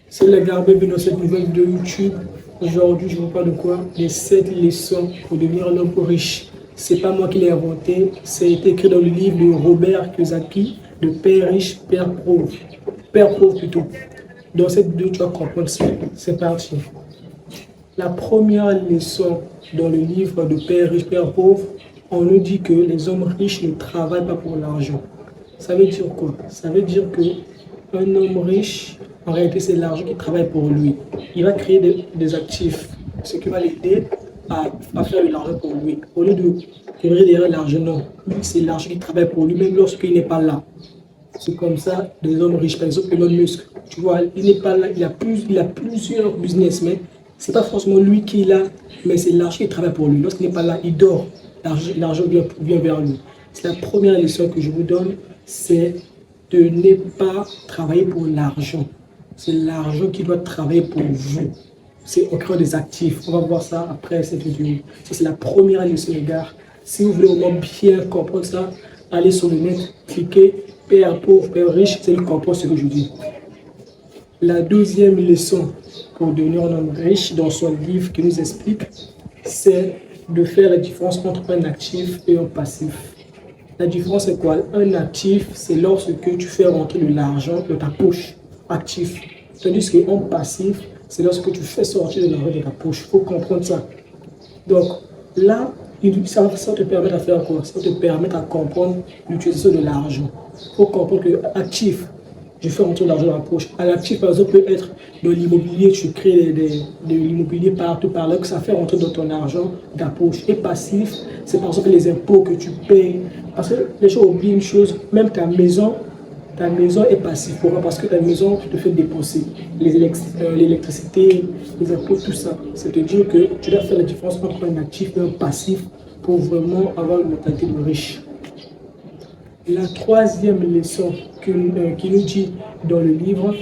C'est les gars, bienvenue dans cette nouvelle vidéo YouTube. Aujourd'hui, je vous parle de quoi? Les 7 leçons pour devenir un homme riche. C'est pas moi qui l'ai inventé, c'est écrit dans le livre de Robert Kiyosaki, de Père riche, Père pauvre. Père pauvre plutôt. Dans cette vidéo, tu vas comprendre ça. C'est parti. La première leçon dans le livre de Père riche, Père pauvre, on nous dit que les hommes riches ne travaillent pas pour l'argent. Ça veut dire quoi? Ça veut dire que un homme riche, en réalité, c'est l'argent qui travaille pour lui. Il va créer des actifs, ce qui va l'aider à faire de l'argent pour lui. Au lieu de courir derrière l'argent, non. Lui, c'est l'argent qui travaille pour lui, même lorsqu'il n'est pas là. C'est comme ça, des hommes riches, par exemple Elon Musk, tu vois, il n'est pas là, il a plusieurs business, mais c'est pas forcément lui qui est là, mais c'est l'argent qui travaille pour lui. Lorsqu'il n'est pas là, il dort, l'argent vient vers lui. C'est la première leçon que je vous donne, c'est de ne pas travailler pour l'argent. C'est l'argent qui doit travailler pour vous. C'est en créant des actifs. On va voir ça après cette vidéo. Ça, c'est la première leçon, les gars. Si vous voulez au moins bien comprendre ça, allez sur le net, cliquez Père pauvre, Père riche, c'est le comprendre ce que je dis. La deuxième leçon pour devenir un homme riche dans son livre qui nous explique, c'est de faire la différence entre un actif et un passif. La différence c'est quoi? Un actif, c'est lorsque tu fais rentrer de l'argent de ta poche, actif. Tandis qu'un passif, c'est lorsque tu fais sortir de l'argent de ta poche. Il faut comprendre ça. Donc là, ça te permet à faire quoi? Ça te permet à comprendre l'utilisation de l'argent. Il faut comprendre que actif, je fais rentrer de l'argent dans la poche. Un actif, par exemple, peut être de l'immobilier, tu crées de l'immobilier partout par là, que ça fait rentrer dans ton argent, dans ta poche. Et passif, c'est par exemple les impôts que tu payes. Parce que les gens oublient une chose, même ta maison est passive. Pourquoi? Parce que ta maison, tu te fais dépenser. L'électricité, les impôts, tout ça. C'est-à-dire que tu dois faire la différence entre un actif et un passif pour vraiment avoir une mentalité de riche. La troisième leçon qui nous dit dans le livre,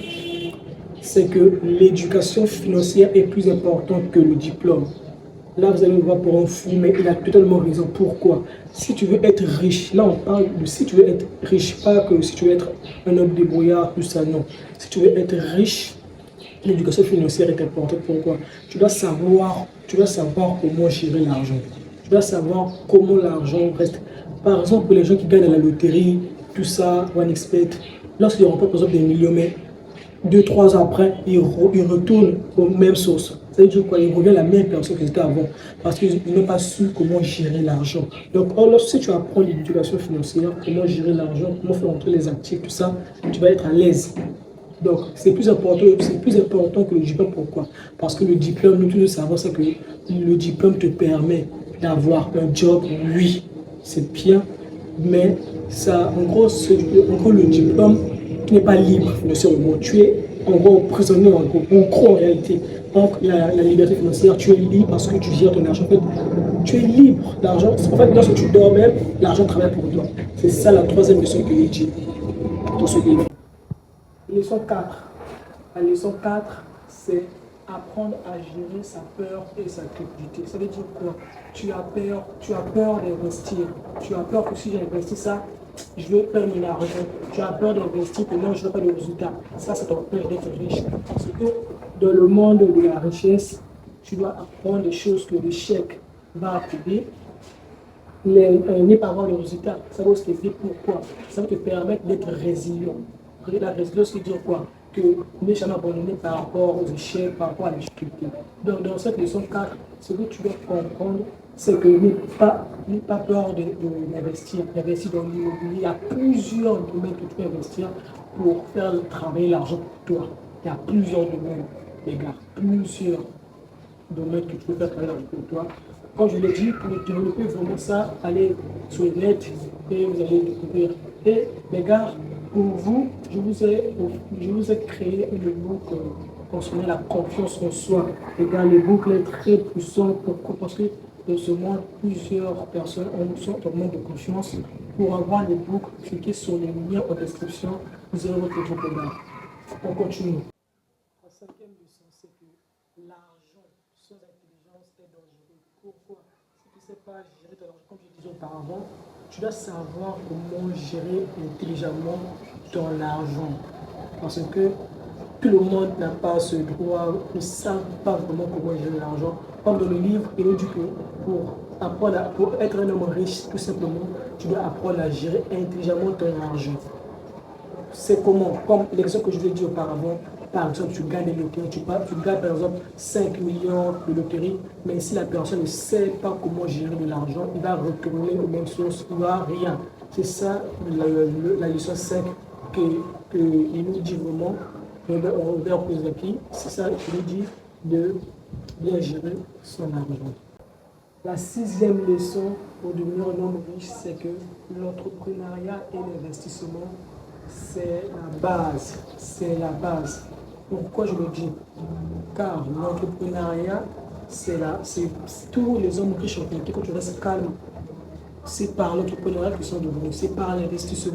c'est que l'éducation financière est plus importante que le diplôme. Là, vous allez me voir pour un fou, mais il a totalement raison. Pourquoi? Si tu veux être riche, là on parle de si tu veux être riche, pas que si tu veux être un homme débrouillard, tout ça, non. Si tu veux être riche, l'éducation financière est importante. Pourquoi? Tu dois savoir comment gérer l'argent. Tu dois savoir comment l'argent reste. Par exemple, pour les gens qui gagnent à la loterie, tout ça, OneXpert, lorsqu'ils remportent par exemple des millions, mais 2, 3 ans après, ils retournent aux mêmes sources. Ça veut dire quoi? Ils reviennent à la même personne qu'ils étaient avant parce qu'ils n'ont pas su comment gérer l'argent. Donc, si tu apprends l'éducation financière, comment gérer l'argent, comment faire entrer les actifs, tout ça, tu vas être à l'aise. Donc, c'est plus important que le diplôme. Pourquoi? Parce que le diplôme, nous tous savons ça que le diplôme te permet d'avoir un job, oui, c'est bien, mais ça, en gros, le diplôme, tu n'es pas libre financièrement. Tu es en gros prisonnier, en gros, en réalité. Donc, la liberté financière, tu es libre parce que tu gères ton argent. En fait, tu es libre d'argent. En fait, lorsque tu dors même, l'argent travaille pour toi. C'est ça la troisième leçon que j'ai dit dans ce livre. Leçon 4. La leçon 4, c'est apprendre à gérer sa peur et sa cupidité. Ça veut dire quoi? Tu as peur d'investir. Tu as peur que si j'investis ça, je vais perdre mon argent. Tu as peur d'investir que non, je n'ai pas de résultat. Ça, c'est ton peur d'être riche. Parce que dans le monde de la richesse, tu dois apprendre des choses que l'échec va t'aider. Ne pas avoir de résultat. Ça va aussi t'aider pourquoi? Ça va te permettre d'être résilient. La résilience, c'est dire quoi? Que ne jamais abandonner par rapport aux échecs, par rapport à la difficulté. Donc, dans cette leçon 4, ce que tu dois comprendre, c'est que n'aie pas peur d'investir. Investir dans l'immobilier. Il y a plusieurs domaines que tu peux investir pour faire travailler l'argent pour toi. Il y a plusieurs domaines, les gars. Plusieurs domaines que tu peux faire travailler l'argent pour toi. Comme je l'ai dit, pour développer vraiment ça, allez sur le net et vous allez découvrir. Et les gars, pour vous, je vous ai créé un book concernant la confiance en soi. Les gars, le book est très puissant. Pourquoi? Parce que dans ce monde, plusieurs personnes sont en manque de confiance. Pour avoir le book, cliquez sur le lien en description. Vous aurez votre book, les gars. On continue. La cinquième leçon, c'est que l'argent sans intelligence est dangereux. Pourquoi? Si tu ne sais pas gérer ton argent, comme je disais auparavant, tu dois savoir comment gérer intelligemment ton argent. Parce que Tout le monde n'a pas ce droit, ne savent pas vraiment comment gérer l'argent. Comme dans le livre, il nous dit que pour être un homme riche, tout simplement, tu dois apprendre à gérer intelligemment ton argent. C'est comment? Comme l'exemple que je vous ai dit auparavant, par exemple, tu gagnes des loteries, tu gagnes par exemple 5 millions de loteries, mais si la personne ne sait pas comment gérer de l'argent, il va retourner aux mêmes sources, il n'aura rien. C'est ça la leçon 5 qu'il nous dit vraiment, Robert Kiyosaki, c'est ça qu'il nous dit de bien gérer son argent. La sixième leçon pour devenir un homme riche, c'est que l'entrepreneuriat et l'investissement, c'est la base. C'est la base. Pourquoi je le dis? Car l'entrepreneuriat, c'est tous les hommes riches ont fait. Quand tu restes calme, c'est par l'entrepreneuriat qu'ils sont devenus, c'est par l'investissement.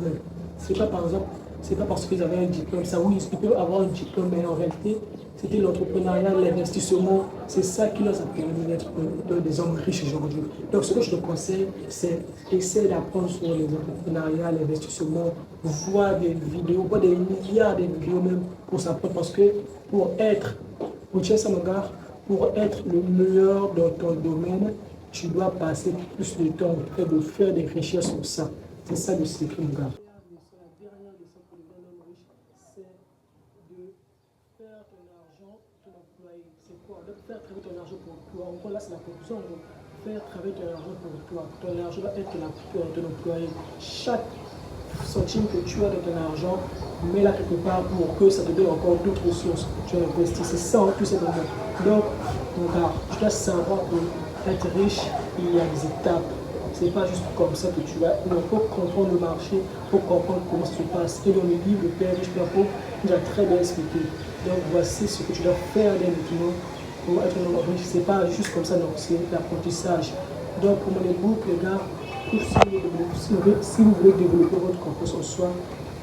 C'est pas par exemple, c'est pas parce qu'ils avaient un diplôme. Ça oui, ils peuvent avoir un diplôme, mais en réalité, c'était l'entrepreneuriat, l'investissement. C'est ça qui leur a permis d'être des hommes riches aujourd'hui. Donc ce que je te conseille, c'est essayer d'apprendre sur les entrepreneuriats, l'investissement, voir des vidéos, voir des milliards de vidéos même pour s'apprendre. Parce que pour être le meilleur dans ton domaine, tu dois passer plus de temps de faire des recherches sur ça. C'est ça le secret, mon gars. La dernière leçon pour devenir un homme riche, c'est de faire ton argent ton employé. C'est quoi? De faire travailler ton argent pour toi. Encore là, c'est la conclusion. Faire travailler ton argent pour toi. Ton argent va être ton employé. Chaque centime que tu as de ton argent, mets-la quelque part pour que ça te donne encore d'autres ressources que tu as investi. C'est ça, tout simplement. Donc, mon gars, tu dois savoir que être riche, il y a des étapes. C'est pas juste comme ça que tu vas. Il faut comprendre le marché, il faut comprendre comment ça se passe. Et dans le livre, le Père riche, Père pauvre, il a très bien expliqué. Donc voici ce que tu dois faire dès maintenant pour être un homme riche. C'est pas juste comme ça, non, c'est l'apprentissage. Donc pour mon époque, les gars, si vous voulez développer votre confiance en soi,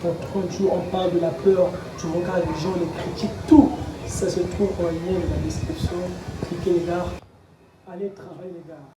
en 30 jours, on parle de la peur, tu regardes les gens, les critiques, tout. Ça se trouve en lien dans la description. Cliquez les gars. Allez travailler les gars.